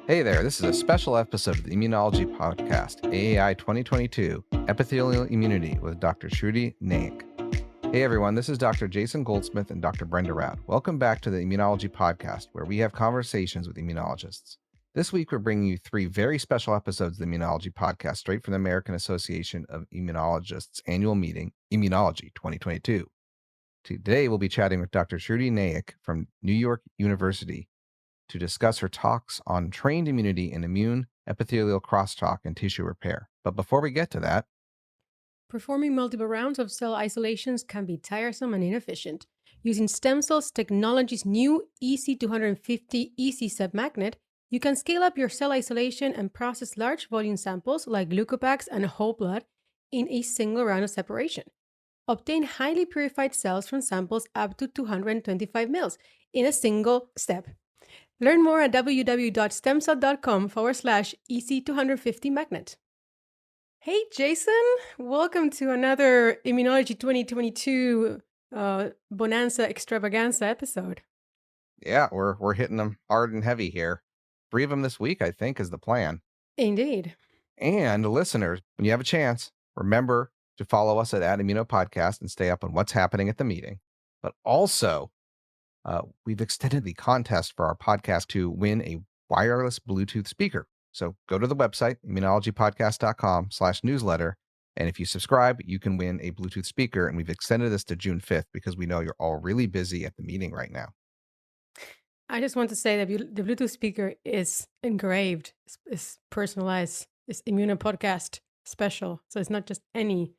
Hey there, this is a special episode of the Immunology Podcast, AAI 2022, Epithelial Immunity with Dr. Shruti Naik. Hey everyone, this is Dr. Jason Goldsmith and Dr. Brenda Raud. Welcome back to the Immunology Podcast, where we have conversations with immunologists. This week, we're bringing you three very special episodes of the Immunology Podcast straight from the American Association of Immunologists annual meeting, Immunology 2022. Today, we'll be chatting with Dr. Trudy Naik from New York University to discuss her talks on trained immunity and immune-epithelial crosstalk and tissue repair. But before we get to that, performing multiple rounds of cell isolations can be tiresome and inefficient. Using STEMCELL Technologies' new EC250 EC magnet, you can scale up your cell isolation and process large volume samples like leukopaks and whole blood in a single round of separation. Obtain highly purified cells from samples up to 225 mils in a single step. Learn more at www.stemcell.com/EC250 magnet. Hey, Jason, welcome to another Immunology 2022 Bonanza Extravaganza episode. Yeah, we're hitting them hard and heavy here. 3 of them this week, I think, is the plan. Indeed. And listeners, when you have a chance, remember to follow us at Immuno Podcast and stay up on what's happening at the meeting. But also, we've extended the contest for our podcast to win a wireless Bluetooth speaker. So go to the website, immunologypodcast.com/newsletter. And if you subscribe, you can win a Bluetooth speaker. And we've extended this to June 5th because we know you're all really busy at the meeting right now. I just want to say that the Bluetooth speaker is engraved, is personalized, is Immuno Podcast special. So it's not just any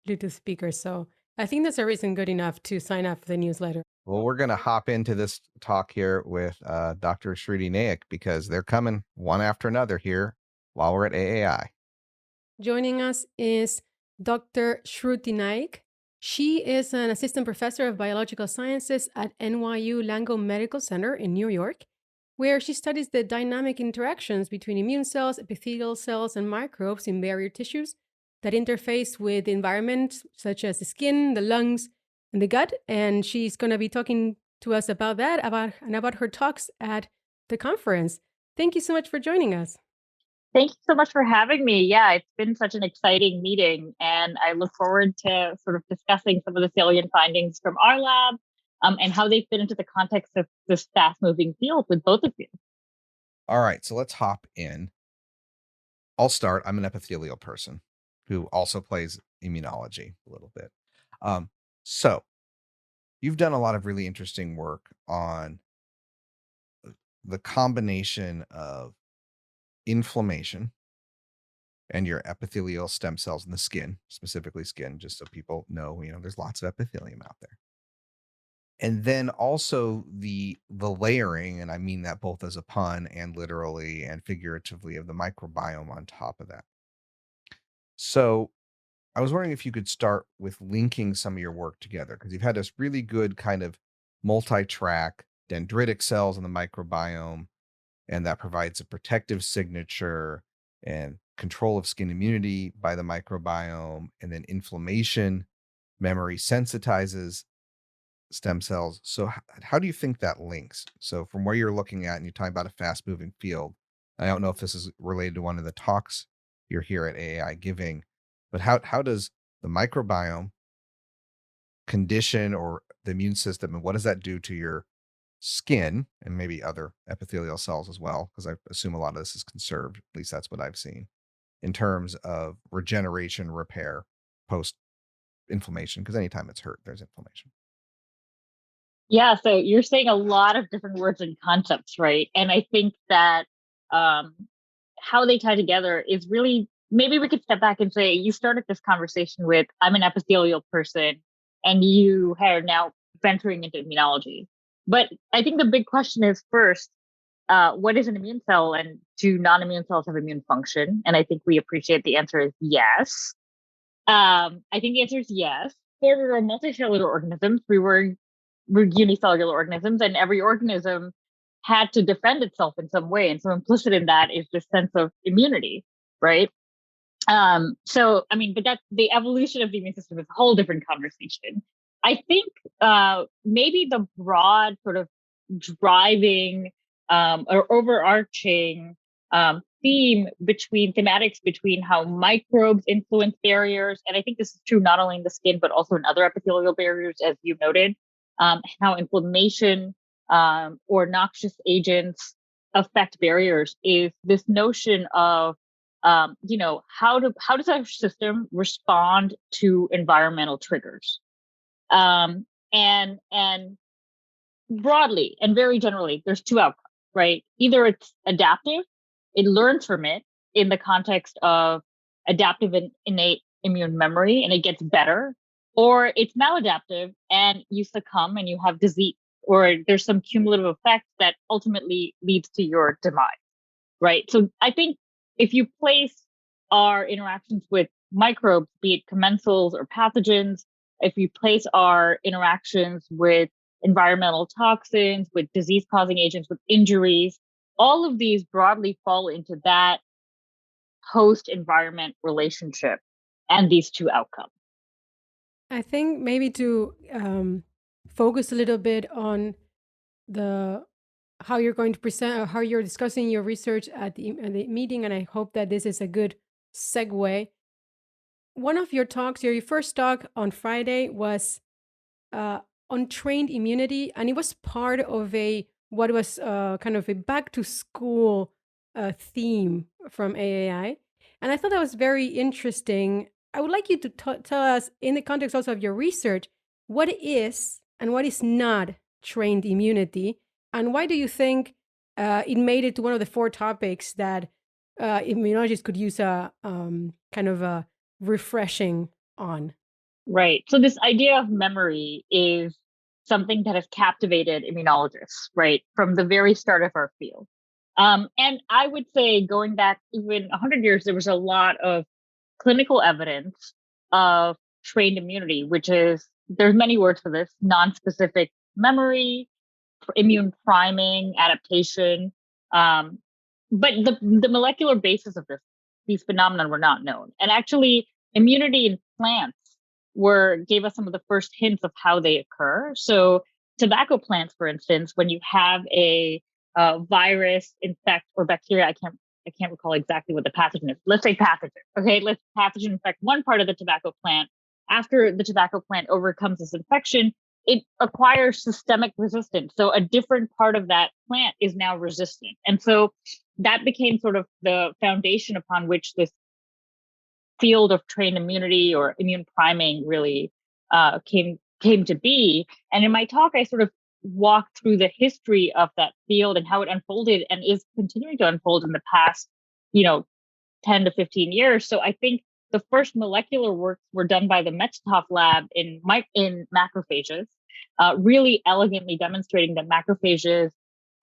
Bluetooth speaker. So I think that's a reason good enough to sign up for the newsletter. Well, we're going to hop into this talk here with Dr. Shruti Naik because they're coming one after another here while we're at AAI. Joining us is Dr. Shruti Naik. She is an assistant professor of biological sciences at NYU Langone Medical Center in New York, where she studies the dynamic interactions between immune cells, epithelial cells, and microbes in barrier tissues that interface with the environment, such as the skin, the lungs, and the gut. And she's going to be talking to us about that, about her talks at the conference. Thank you so much for joining us. Thank you so much for having me. Yeah, it's been such an exciting meeting, and I look forward to sort of discussing some of the salient findings from our lab and how they fit into the context of this fast-moving field with both of you. All right, so let's hop in. I'll start. I'm an epithelial person who also plays immunology a little bit. So you've done a lot of really interesting work on the combination of inflammation and your epithelial stem cells in the skin, specifically skin, just so people know, there's lots of epithelium out there. And then also the layering, and I mean that both as a pun and literally and figuratively, of the microbiome on top of that. So I was wondering if you could start with linking some of your work together, because you've had this really good kind of multi-track dendritic cells in the microbiome, and that provides a protective signature and control of skin immunity by the microbiome, and then inflammation, memory sensitizes stem cells. So how do you think that links? So from where you're looking at, and you're talking about a fast-moving field, I don't know if this is related to one of the talks you're here at AAI giving, but how does the microbiome condition or the immune system, and what does that do to your skin and maybe other epithelial cells as well? Because I assume a lot of this is conserved, at least that's what I've seen, in terms of regeneration, repair, post inflammation, because anytime it's hurt, there's inflammation. Yeah, so you're saying a lot of different words and concepts, right? And I think that how they tie together is really, maybe we could step back and say, you started this conversation with, I'm an epithelial person, and you are now venturing into immunology. But I think the big question is first, what is an immune cell, and do non-immune cells have immune function? And I think we appreciate the answer is yes. I think the answer is yes. For multicellular organisms, we're unicellular organisms, and every organism had to defend itself in some way. And so implicit in that is this sense of immunity, right? So, I mean, but that's the evolution of the immune system is a whole different conversation. I think maybe the broad sort of driving or overarching thematics between how microbes influence barriers. And I think this is true not only in the skin, but also in other epithelial barriers, as you noted, how inflammation or noxious agents affect barriers is this notion of, how does our system respond to environmental triggers? And broadly and very generally, there's two outcomes, right? Either it's adaptive, it learns from it in the context of adaptive and innate immune memory, and it gets better, or it's maladaptive and you succumb and you have disease, or there's some cumulative effect that ultimately leads to your demise, right? So I think if you place our interactions with microbes, be it commensals or pathogens, if you place our interactions with environmental toxins, with disease causing agents, with injuries, all of these broadly fall into that host environment relationship and these two outcomes. I think maybe to focus a little bit on how you're going to present or how you're discussing your research at the meeting, and I hope that this is a good segue. One of your talks, your first talk on Friday, was on trained immunity, and it was part of what was kind of a back to school theme from AAI, and I thought that was very interesting. I would like you to tell us, in the context also of your research, what is and what is not trained immunity, and why do you think it made it to one of the 4 topics that immunologists could use a kind of a refreshing on? Right. So this idea of memory is something that has captivated immunologists, right, from the very start of our field. And I would say, going back even 100 years, there was a lot of clinical evidence of trained immunity, which is, there's many words for this: non-specific memory, immune priming, adaptation. But the molecular basis of these phenomena were not known. And actually, immunity in plants gave us some of the first hints of how they occur. So tobacco plants, for instance, when you have a virus infect or bacteria, I can't recall exactly what the pathogen is. Let's say pathogen. Okay, let's pathogen infect one part of the tobacco plant. After the tobacco plant overcomes this infection, it acquires systemic resistance. So a different part of that plant is now resistant. And so that became sort of the foundation upon which this field of trained immunity or immune priming really came to be. And in my talk, I sort of walked through the history of that field and how it unfolded and is continuing to unfold in the past, 10 to 15 years. So I think the first molecular works were done by the Metcalf lab in macrophages, really elegantly demonstrating that macrophages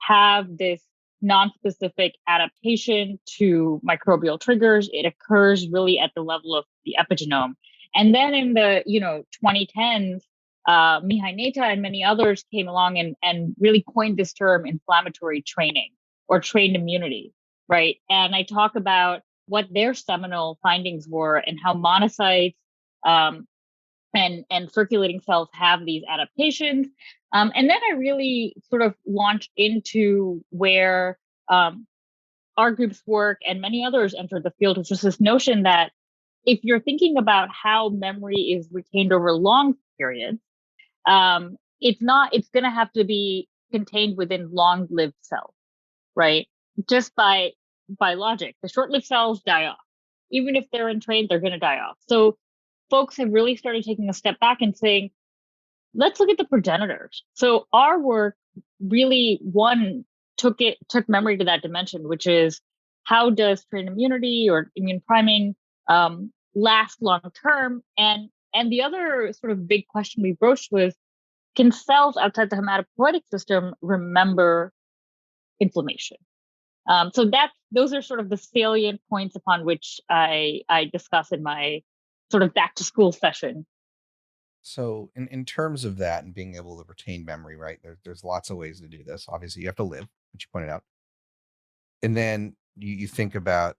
have this non-specific adaptation to microbial triggers. It occurs really at the level of the epigenome. And then in the 2010s, Mihai Neta and many others came along and really coined this term, inflammatory training or trained immunity, right? And I talk about what their seminal findings were and how monocytes and circulating cells have these adaptations. And then I really sort of launched into where our group's work and many others entered the field, which was this notion that if you're thinking about how memory is retained over long periods, it's going to have to be contained within long-lived cells, right? Just by logic, the short-lived cells die off. Even if they're entrained, they're going to die off. So folks have really started taking a step back and saying, let's look at the progenitors. So our work really, took memory to that dimension, which is, how does trained immunity or immune priming last long term? And the other sort of big question we broached was, can cells outside the hematopoietic system remember inflammation? So those are sort of the salient points upon which I discuss in my sort of back to school session. So in terms of that and being able to retain memory, right? There's lots of ways to do this. Obviously, you have to live, which you pointed out. And then you think about,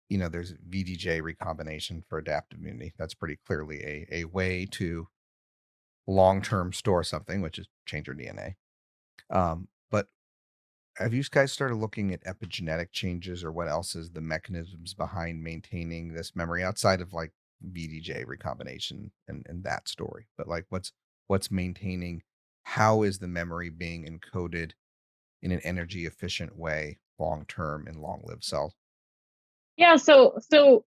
there's VDJ recombination for adaptive immunity. That's pretty clearly a way to long-term store something, which is change your DNA. But have you guys started looking at epigenetic changes, or what else is the mechanisms behind maintaining this memory outside of like VDJ recombination and that story? But like what's maintaining, how is the memory being encoded in an energy efficient way long term in long lived cells? Yeah, so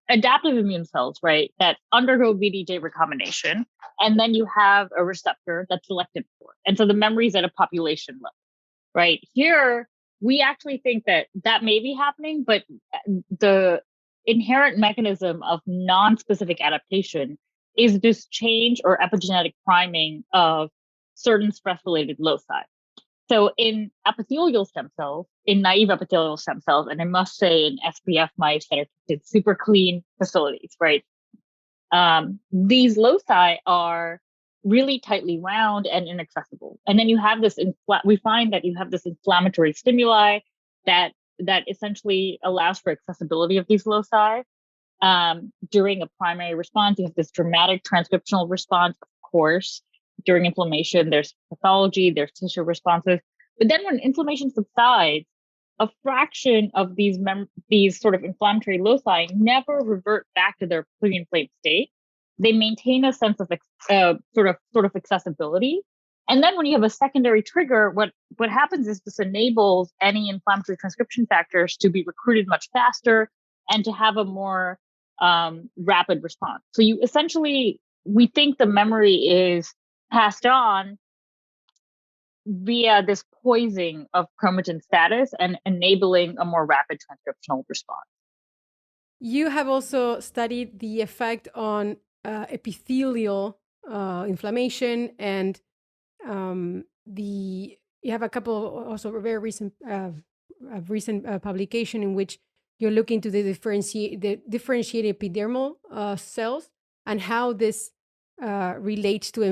adaptive immune cells, right, that undergo VDJ recombination, and then you have a receptor that's selected for it. And so the memory is at a population level, right? Here, we actually think that that may be happening, but the inherent mechanism of non-specific adaptation is this change or epigenetic priming of certain stress-related loci. So in epithelial stem cells, in naive epithelial stem cells, and I must say in SPF mice that are tested super clean facilities, right? These loci are really tightly wound and inaccessible. And then you have this, we find that you have this inflammatory stimuli that essentially allows for accessibility of these loci. During a primary response, you have this dramatic transcriptional response, of course. During inflammation, there's pathology, there's tissue responses. But then when inflammation subsides, a fraction of these sort of inflammatory loci never revert back to their pre-inflamed state. They maintain a sense of sort of accessibility. And then when you have a secondary trigger, what happens is this enables any inflammatory transcription factors to be recruited much faster and to have a more rapid response. So you essentially, we think the memory is passed on via this poising of chromatin status and enabling a more rapid transcriptional response. You have also studied the effect on epithelial inflammation, and you have a couple also very recent publication in which you're looking to the differentiated epidermal cells and how this relates to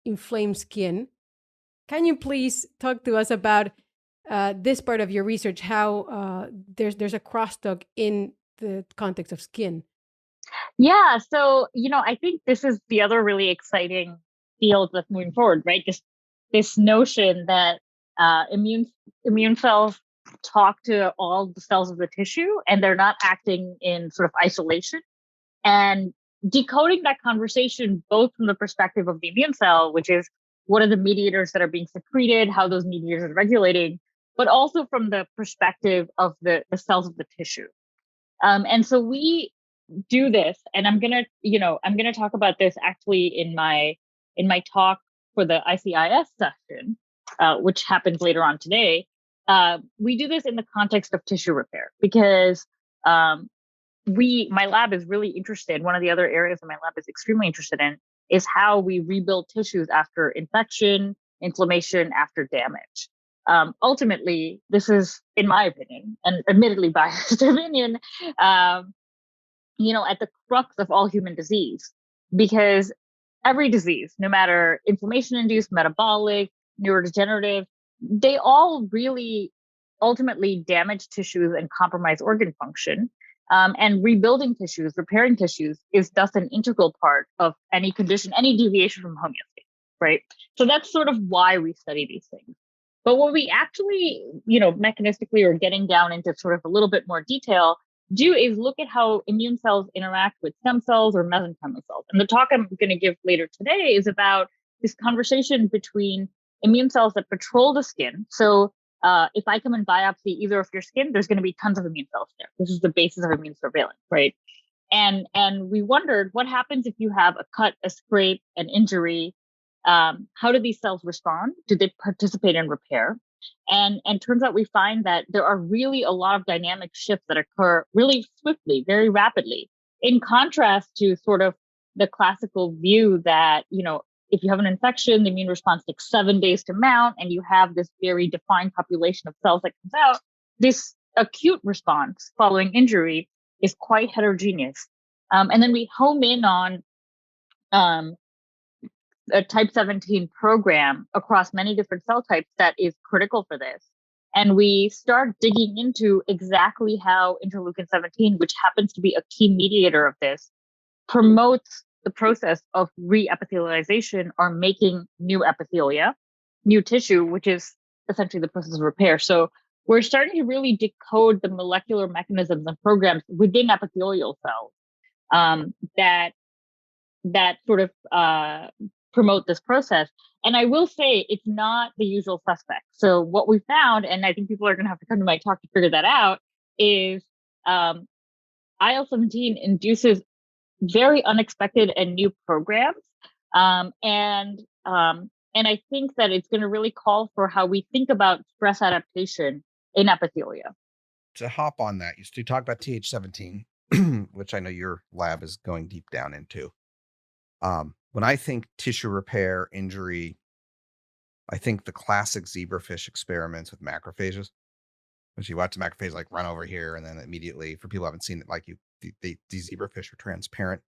inflamed skin. Can you please talk to us about this part of your research, how there's a crosstalk in the context of skin? Yeah, so, I think this is the other really exciting field that's moving forward, right? This notion that immune cells talk to all the cells of the tissue and they're not acting in sort of isolation. And decoding that conversation both from the perspective of the immune cell, which is what are the mediators that are being secreted, how those mediators are regulating, but also from the perspective of the cells of the tissue. And so we do this, and I'm gonna talk about this actually in my talk for the ICIS session, which happens later on today. We do this in the context of tissue repair because my lab is really interested. One of the other areas my lab is extremely interested in is how we rebuild tissues after infection, inflammation, after damage. Ultimately, this is, in my opinion, and admittedly biased opinion, at the crux of all human disease, because every disease, no matter inflammation-induced, metabolic, neurodegenerative, they all really ultimately damage tissues and compromise organ function. And rebuilding tissues, repairing tissues is thus an integral part of any condition, any deviation from homeostasis, right? So that's sort of why we study these things. But what we actually, mechanistically or getting down into sort of a little bit more detail do is look at how immune cells interact with stem cells or mesenchymal cells. And the talk I'm going to give later today is about this conversation between immune cells that patrol the skin. So if I come and biopsy either of your skin, there's going to be tons of immune cells there. This is the basis of immune surveillance, right? And we wondered what happens if you have a cut, a scrape, an injury. How do these cells respond? Do they participate in repair? And turns out we find that there are really a lot of dynamic shifts that occur really swiftly, very rapidly, in contrast to sort of the classical view that, if you have an infection, the immune response takes 7 days to mount, and you have this very defined population of cells that comes out. This acute response following injury is quite heterogeneous. And then we home in on a type 17 program across many different cell types that is critical for this. And we start digging into exactly how interleukin 17, which happens to be a key mediator of this, promotes the process of re-epithelialization or making new epithelia, new tissue, which is essentially the process of repair. So we're starting to really decode the molecular mechanisms and programs within epithelial cells that sort of promote this process. And I will say it's not the usual suspect. So what we found, and I think people are going to have to come to my talk to figure that out, is IL-17 induces very unexpected and new programs. And I think that it's going to really call for how we think about stress adaptation in epithelia. To hop on that, you talk about Th17, which I know your lab is going deep down into. When I think tissue repair, injury, I think the classic zebrafish experiments with macrophages, which you watch the macrophage like run over here, and then immediately, for people who haven't seen it, like these zebrafish are transparent,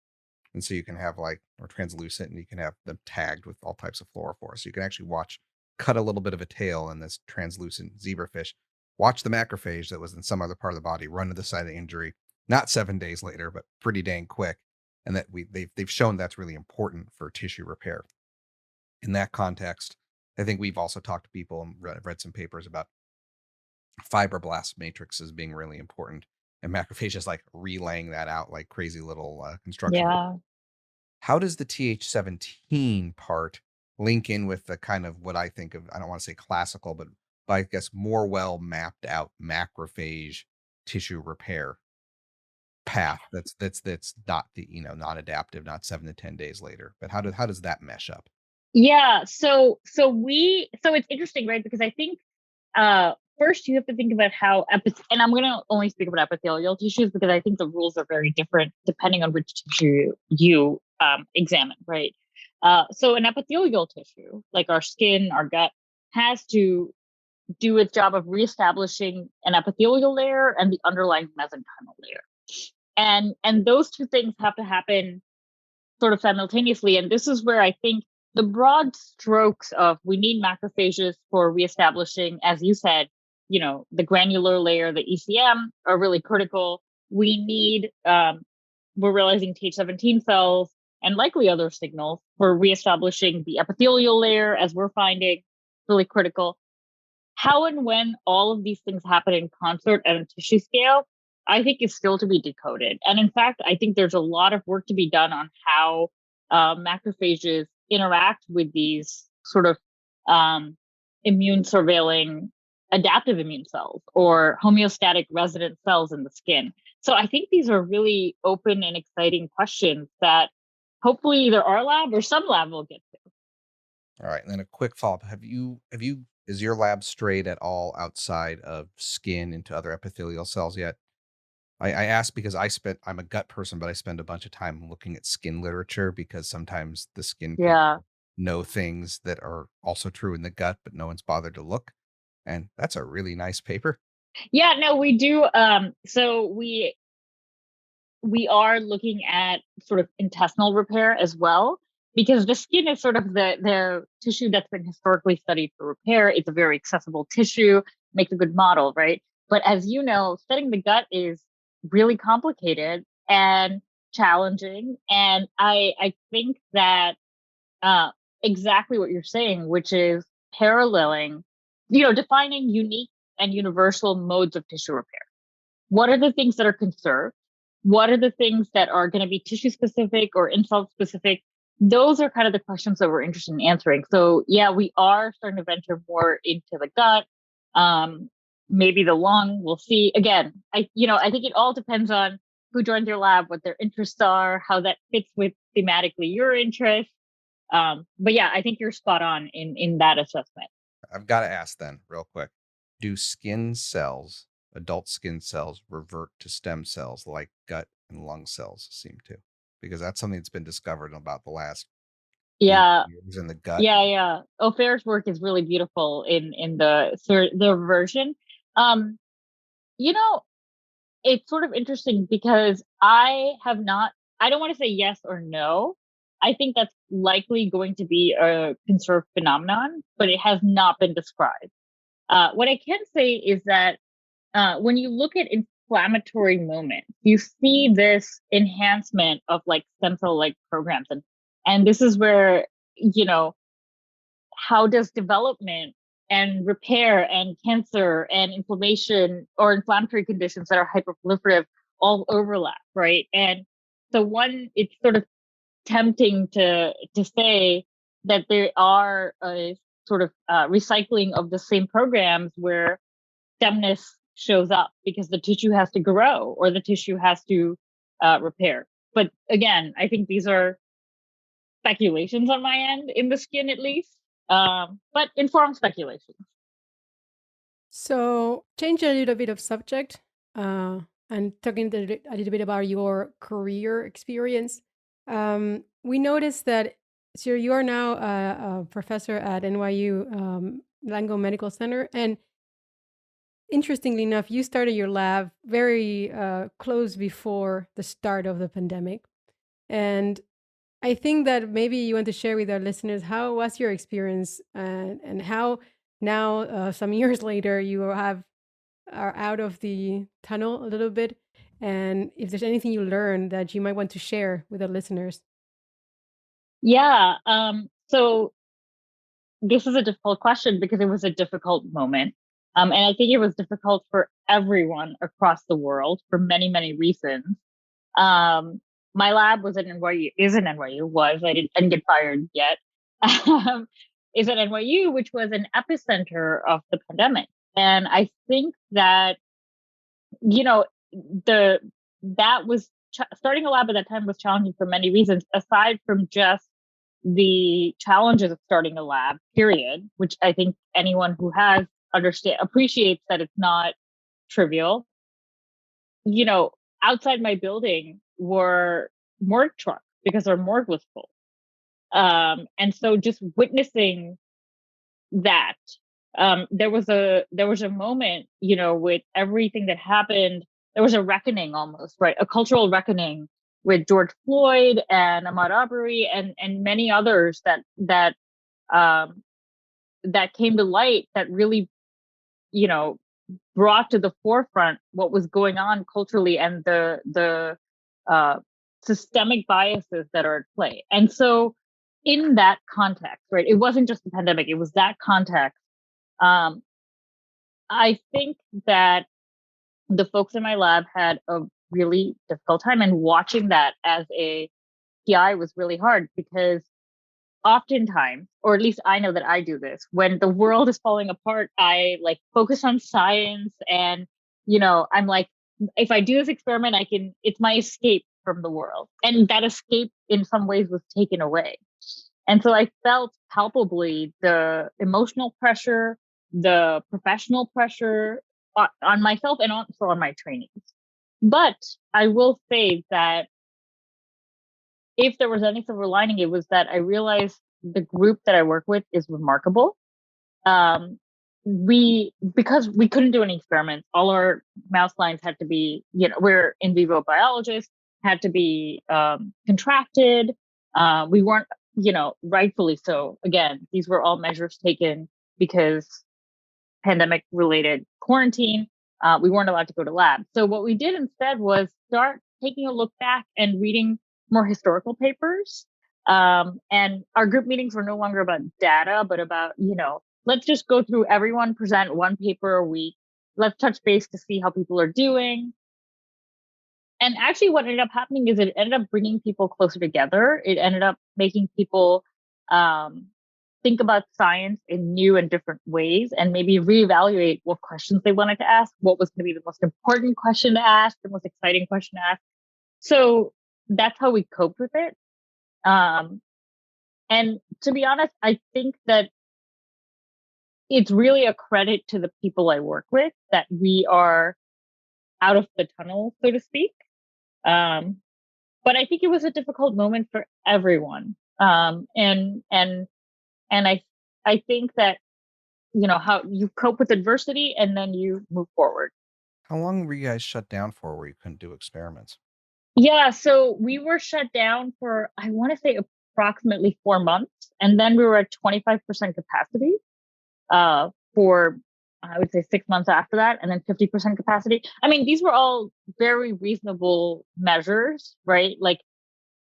and so you can have or translucent, and you can have them tagged with all types of fluorophores. So you can actually cut a little bit of a tail in this translucent zebrafish, watch the macrophage that was in some other part of the body run to the site of injury, not 7 days later, but pretty dang quick. And that they've shown that's really important for tissue repair. In that context, I think we've also talked to people and read some papers about fibroblast matrices being really important, and macrophages relaying that out like crazy little construction. Yeah. How does the Th17 part link in with the kind of what I think of, I don't want to say classical, but I guess more well mapped out macrophage tissue repair path that's not the not adaptive, not 7 to 10 days later, but how does that mesh up? Yeah, so it's interesting, right? Because I think first you have to think about how and I'm going to only speak about epithelial tissues because I think the rules are very different depending on which tissue you examine, right? So an epithelial tissue, like our skin, our gut, has to do its job of reestablishing an epithelial layer and the underlying mesenchymal layer. And those two things have to happen sort of simultaneously. And this is where I think the broad strokes of we need macrophages for reestablishing, as you said, the granular layer, the ECM, are really critical. We need, we're realizing Th17 cells and likely other signals for reestablishing the epithelial layer, as we're finding, really critical. How and when all of these things happen in concert at a tissue scale, I think is still to be decoded. And in fact, I think there's a lot of work to be done on how macrophages interact with these sort of immune surveilling adaptive immune cells or homeostatic resident cells in the skin. So I think these are really open and exciting questions that hopefully either our lab or some lab will get to. All right. And then a quick follow-up. Is your lab strayed at all outside of skin into other epithelial cells yet? I ask because I'm a gut person, but I spend a bunch of time looking at skin literature because sometimes the skin people know things that are also true in the gut, but no one's bothered to look. And that's a really nice paper. Yeah, no, we do. So we are looking at sort of intestinal repair as well, because the skin is sort of the tissue that's been historically studied for repair. It's a very accessible tissue, makes a good model, right? But as you know, studying the gut is really complicated and challenging. And I think that exactly what you're saying, which is paralleling, defining unique and universal modes of tissue repair. What are the things that are conserved? What are the things that are going to be tissue specific or insult specific? Those are kind of the questions that we're interested in answering. So yeah, we are starting to venture more into the gut, maybe the lung. We'll see. Again, I think it all depends on who joins your lab, what their interests are, how that fits with thematically your interests. But yeah, I think you're spot on in that assessment. I've got to ask then, real quick: do adult skin cells, revert to stem cells like gut and lung cells seem to? Because that's something that's been discovered in about the last years in the gut. Yeah. Ophaire's work is really beautiful in the reversion. It's sort of interesting because I don't want to say yes or no. I think that's likely going to be a conserved phenomenon, but it has not been described. What I can say is that when you look at inflammatory moments, you see this enhancement of stem cell programs. And this is where, how does development and repair and cancer and inflammation or inflammatory conditions that are hyperproliferative all overlap, right? And so it's sort of tempting to say that there are a sort of recycling of the same programs where stemness shows up because the tissue has to grow or the tissue has to repair. But again, I think these are speculations on my end, in the skin at least, but informed speculations. So, change a little bit of subject and talking a little bit about your career experience. We noticed that so you are now a professor at NYU Langone Medical Center, and interestingly enough, you started your lab very close before the start of the pandemic. And I think that maybe you want to share with our listeners how was your experience and how now, some years later, you are out of the tunnel a little bit, and if there's anything you learned that you might want to share with our listeners. Yeah. So this is a difficult question because it was a difficult moment. And I think it was difficult for everyone across the world for many, many reasons. My lab was at NYU, is at NYU, I didn't get fired yet, is at NYU, which was an epicenter of the pandemic. And I think that, starting a lab at that time was challenging for many reasons, aside from just the challenges of starting a lab, period, which I think anyone who has appreciates that it's not trivial. Outside my building were morgue trucks because our morgue was full. And so just witnessing that, there was a moment, with everything that happened, there was a reckoning almost, right? A cultural reckoning with George Floyd and Ahmaud Arbery and many others that came to light that really, brought to the forefront what was going on culturally and the systemic biases that are at play. And so in that context, right, it wasn't just the pandemic, it was that context. I think that the folks in my lab had a really difficult time, and watching that as a PI was really hard because oftentimes, or at least I know that I do this, when the world is falling apart, I focus on science and, I'm like, if I do this experiment, it's my escape from the world. And that escape in some ways was taken away. And so I felt palpably the emotional pressure, the professional pressure on myself and also on my trainees. But I will say that if there was any silver lining, it was that I realized the group that I work with is remarkable. Because we couldn't do any experiments, all our mouse lines had to be, we're in vivo biologists, had to be contracted. We weren't, rightfully so. Again, these were all measures taken because pandemic related quarantine. We weren't allowed to go to lab. So what we did instead was start taking a look back and reading more historical papers. And our group meetings were no longer about data, but about, let's just go through everyone, present one paper a week. Let's touch base to see how people are doing. And actually what ended up happening is it ended up bringing people closer together. It ended up making people think about science in new and different ways and maybe reevaluate what questions they wanted to ask, what was going to be the most important question to ask, the most exciting question to ask. So that's how we coped with it. And to be honest, I think that it's really a credit to the people I work with that we are out of the tunnel, so to speak. But I think it was a difficult moment for everyone. And I think that, how you cope with adversity and then you move forward. How long were you guys shut down for where you couldn't do experiments? Yeah, so we were shut down for, I want to say, approximately 4 months. And then we were at 25% capacity for, I would say, 6 months after that, and then 50% capacity. I mean, these were all very reasonable measures, right?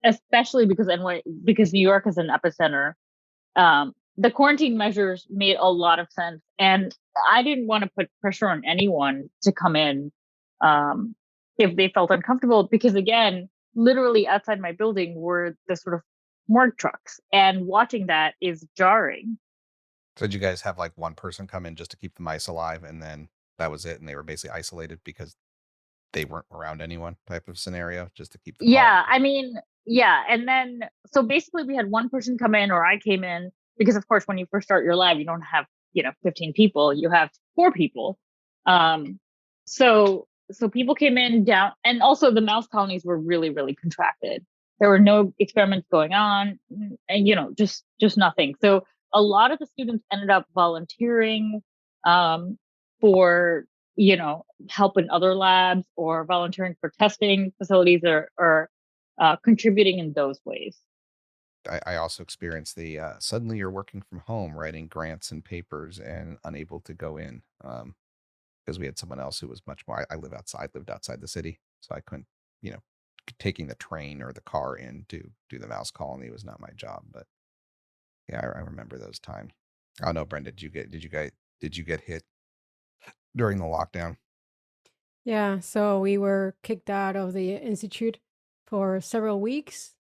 Especially because New York is an epicenter. the quarantine measures made a lot of sense, and I didn't want to put pressure on anyone to come in if they felt uncomfortable, because again, literally outside my building were the sort of morgue trucks, and watching that is jarring. So did you guys have like one person come in just to keep the mice alive, and then that was it, and they were basically isolated because they weren't around anyone type of scenario, just to keep the Yeah, I mean, yeah. And then, so basically we had one person come in, or I came in, because of course, when you first start your lab, you don't have, 15 people, you have 4 people. So people came in down, and also the mouse colonies were really, really contracted. There were no experiments going on, and, just nothing. So a lot of the students ended up volunteering for, help in other labs, or volunteering for testing facilities, or contributing in those ways. I also experienced the suddenly you're working from home, writing grants and papers, and unable to go in because we had someone else who was much more. I lived outside the city, so I couldn't, you know, taking the train or the car in to do the mouse colony was not my job. But yeah, I remember those times. I don't know, Brenda, did you get hit during the lockdown? Yeah, so we were kicked out of the institute for several weeks,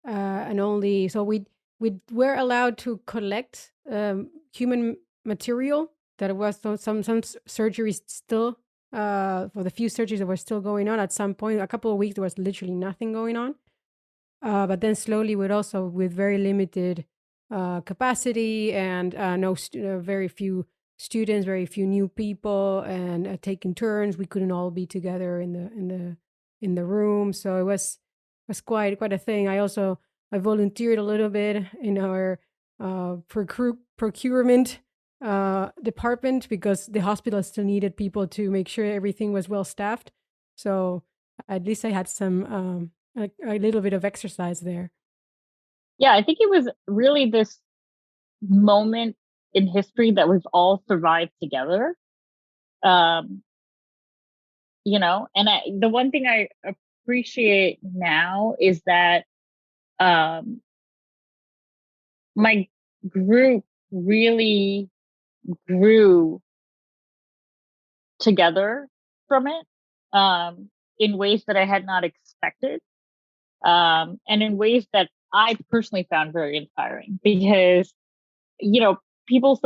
and only so we were allowed to collect human material. That was some surgeries still, for the few surgeries that were still going on. At some point, a couple of weeks, there was literally nothing going on. But then slowly, with very limited capacity, and very few students, very few new people, and taking turns. We couldn't all be together in the room, so it was quite a thing. I volunteered a little bit in our procurement department, because the hospital still needed people to make sure everything was well staffed. So at least I had some a little bit of exercise there. Yeah, I think it was really this moment in history that we've all survived together. Um, and the one thing I appreciate now is that my group really grew together from it, in ways that I had not expected, and in ways that I personally found very inspiring, because people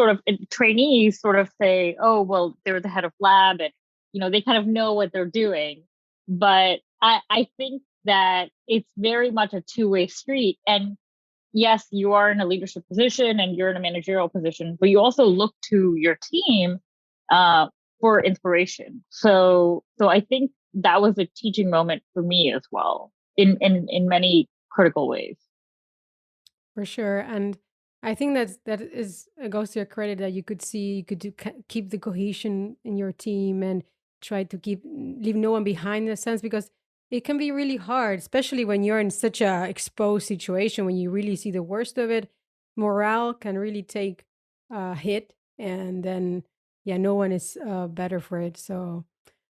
trainees sort of say, oh, well, they're the head of lab, and they kind of know what they're doing. But I think that it's very much a two-way street. And yes, you are in a leadership position and you're in a managerial position, but you also look to your team for inspiration. So I think that was a teaching moment for me as well, in many critical ways. For sure. And I think that is goes to your credit, that you could keep the cohesion in your team, and try to leave no one behind, in a sense, because it can be really hard, especially when you're in such a exposed situation, when you really see the worst of it. Morale can really take a hit, and then yeah, no one is better for it. So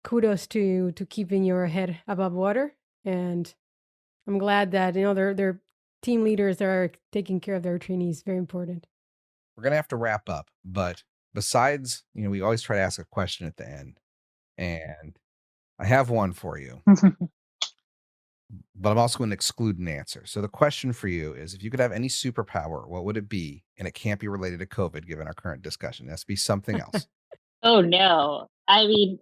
kudos to keeping your head above water. And I'm glad that they're team leaders that are taking care of their trainees. Very important. We're gonna have to wrap up, but besides, we always try to ask a question at the end, and I have one for you, but I'm also going to exclude an answer. So the question for you is, if you could have any superpower, what would it be? And it can't be related to COVID, given our current discussion. It has to be something else. Oh no. I mean,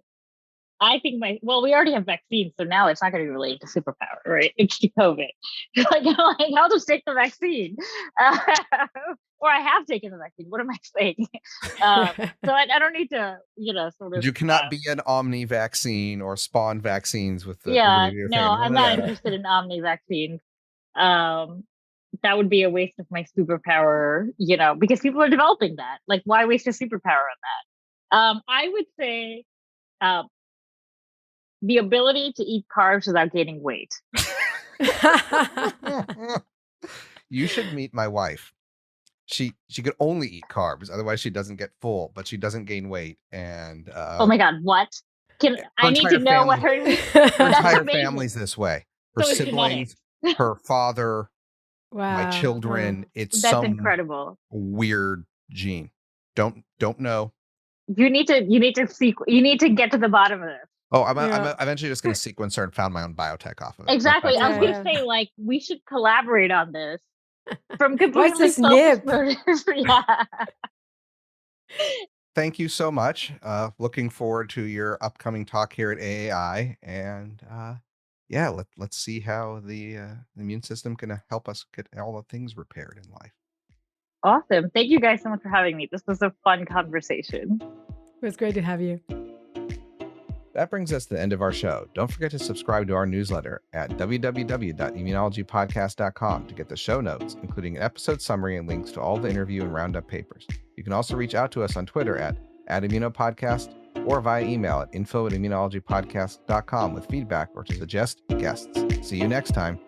I think we already have vaccines, so now it's not going to be related to superpower, right? It's to COVID. I'll just take the vaccine. Or I have taken the vaccine. What am I saying? So I don't need to, sort of. You cannot be an Omni vaccine or spawn vaccines with the. Yeah, no, I'm not interested in Omni vaccines. That would be a waste of my superpower, because people are developing that. Like, why waste a superpower on that? I would say the ability to eat carbs without gaining weight. You should meet my wife. She could only eat carbs, otherwise she doesn't get full, but she doesn't gain weight. And oh my God, what? I need to know what her entire family's this way. Her siblings, her father, Wow. my children. It's That's some incredible. weird gene. Don't know. You need to get to the bottom of this. Oh, I'm Yeah. eventually just going to sequence her and found my own biotech off of it. Exactly. Like, I was that's the going plan. to say, like, we should collaborate on this from What's completely the snip? selfish motives. Yeah. Thank you so much. Looking forward to your upcoming talk here at AAI, and yeah, let's see how the immune system can help us get all the things repaired in life. Awesome. Thank you guys so much for having me. This was a fun conversation. It was great to have you. That brings us to the end of our show. Don't forget to subscribe to our newsletter at www.immunologypodcast.com to get the show notes, including an episode summary and links to all the interview and roundup papers. You can also reach out to us on Twitter at @immunopodcast or via email at info@immunologypodcast.com with feedback or to suggest guests. See you next time.